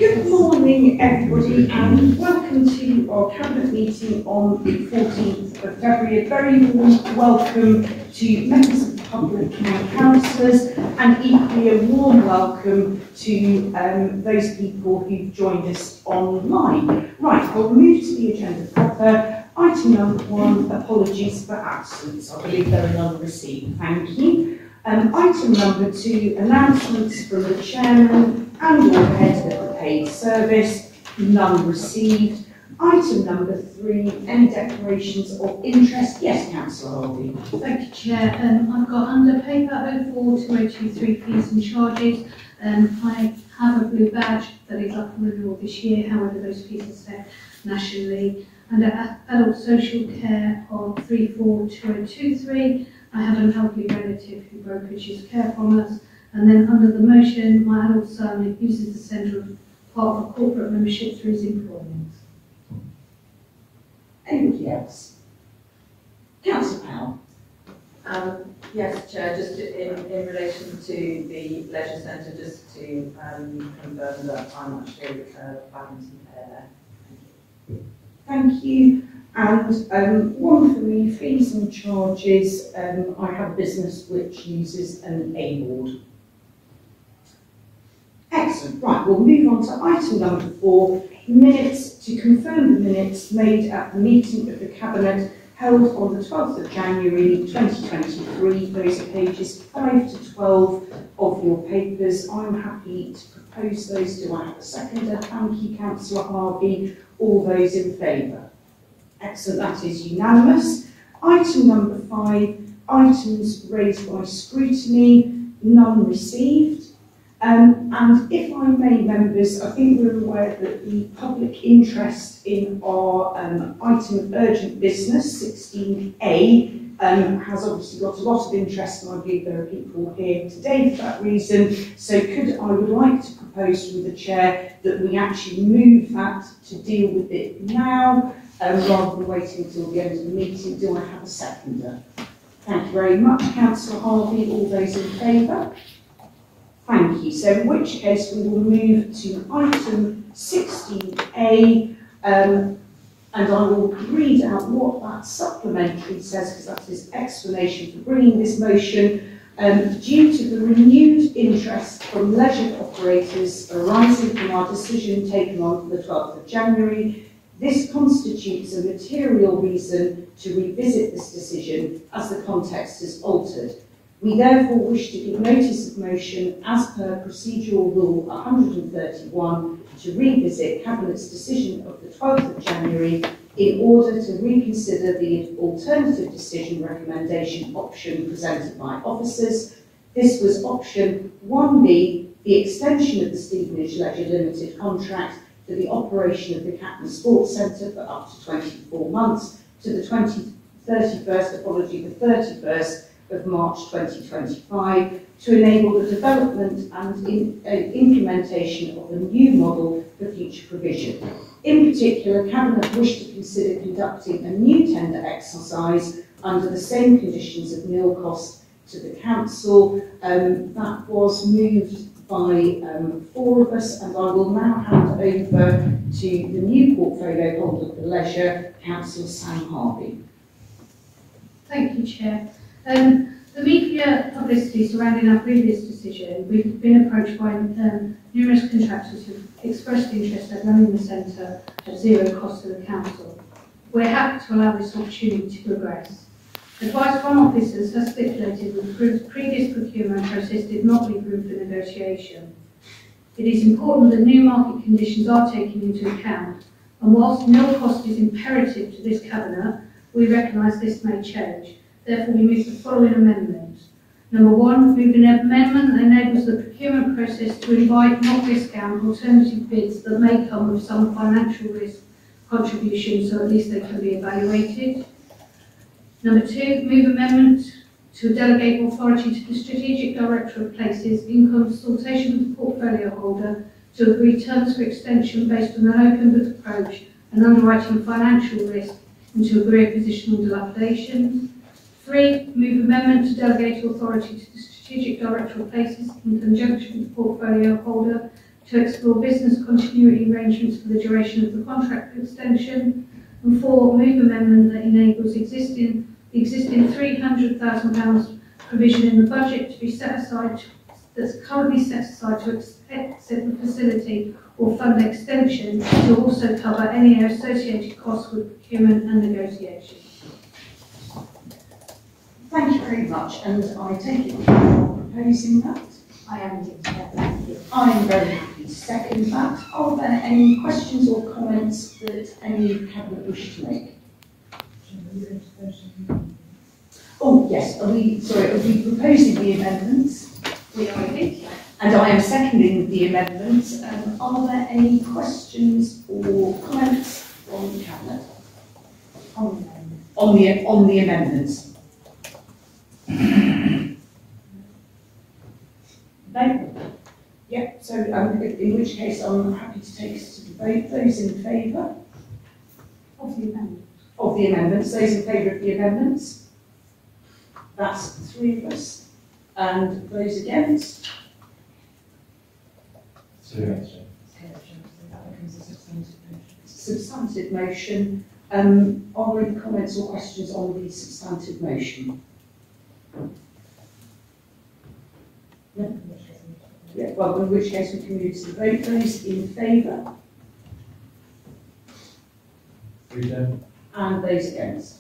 Good morning, everybody, and welcome to our Cabinet meeting on the 14th of February. A very warm welcome to members of the public and councillors, and equally a warm welcome to those people who've joined us online. Right, we'll move to the agenda proper. Item number 1, apologies for absence. I believe there are none received. Thank you. Item number 2, announcements from the chairman and or head of the paid service, none received. Item number 3, any declarations of interest? Yes, Councillor Harvey. Thank you, Chair. I've got under paper 042023 fees and charges. I have a blue badge that is up for renewal this year, however those fees are set nationally. Under adult social care of 342023, I have an elderly relative who brokages care from us. And then under the motion, my adult son uses the centre as part of a corporate membership through his employment. Anybody else? Councillor Powell. Yes, Chair, just in relation to the Leisure Centre, just to confirm that I'm actually Badminton Pair there. Thank you. And one for me, fees and charges. I have a business which uses an A-board. Excellent. Right, we'll move on to item number 4, minutes, to confirm the minutes made at the meeting of the Cabinet held on the 12th of January 2023. Those are pages 5 to 12 of your papers. I'm happy to propose those. Do I have a seconder? Thank you, Councillor Harvey. All those in favour? Excellent, that is unanimous. Item number 5, items raised by scrutiny, none received. And if I may, members, I think we're aware that the public interest in our item of urgent business, 16A, has obviously got a lot of interest, and I believe there are people here today for that reason. So I would like to propose through the Chair that we actually move that to deal with it now, rather than waiting until the end of the meeting. Do I have a seconder? Thank you very much, Councillor Harvey. All those in favour? Thank you. So in which case we will move to item 16A, and I will read out what that supplementary says, because that is explanation for bringing this motion. Due to the renewed interest from leisure operators arising from our decision taken on the 12th of January, this constitutes a material reason to revisit this decision as the context has altered. We therefore wish to give notice of motion as per procedural rule 131 to revisit Cabinet's decision of the 12th of January in order to reconsider the alternative decision recommendation option presented by officers. This was option 1B, the extension of the Stevenage Leisure Limited contract for the operation of the Catmose Sports Centre for up to 24 months to the 31st of March 2025 to enable the development and implementation of a new model for future provision. In particular, Cabinet wished to consider conducting a new tender exercise under the same conditions of nil cost to the Council. That was moved by 4 of us, and I will now hand over to the new portfolio holder of the Leisure, Councillor Sam Harvey. Thank you, Chair. The media publicity surrounding our previous decision, we've been approached by numerous contractors who've expressed interest in running the centre at zero cost to the Council. We're happy to allow this opportunity to progress. Advice from officers has stipulated that the previous procurement process did not leave room for negotiation. It is important that new market conditions are taken into account, and whilst nil cost is imperative to this Cabinet, we recognise this may change. Therefore, we move the following amendment. Number 1, move an amendment that enables the procurement process to invite, not discount, alternative bids that may come with some financial risk contribution, so at least they can be evaluated. Number 2, move amendment to delegate authority to the Strategic Director of Places in consultation with the portfolio holder to agree terms for extension based on an open book approach and underwriting financial risk and to agree a position on dilapidation. 3, move amendment to delegate authority to the Strategic Director of Places in conjunction with the portfolio holder to explore business continuity arrangements for the duration of the contract extension. And 4, move amendment that enables the existing £300,000 provision in the budget to be set aside, that's currently set aside to exit the facility or fund extension, to also cover any associated costs with procurement and negotiation. Thank you very much, and I take it you are proposing that. I am indeed, thank you. I am very happy to second that. Are there any questions or comments that any of Cabinet wish to make? Oh yes, are we proposing the amendments? We are indeed. And I am seconding the amendments. Are there any questions or comments from the Cabinet on the amendments? No? Yeah, so in which case I'm happy to take us to the vote. Those in favour Of the amendment. of the amendments, those in favour of the amendments? That's 3 of us. And those against? Substantive motion. Are there any comments or questions on the substantive motion? No? Yeah, well, in which case we can move to the vote. Those in favour? And those against?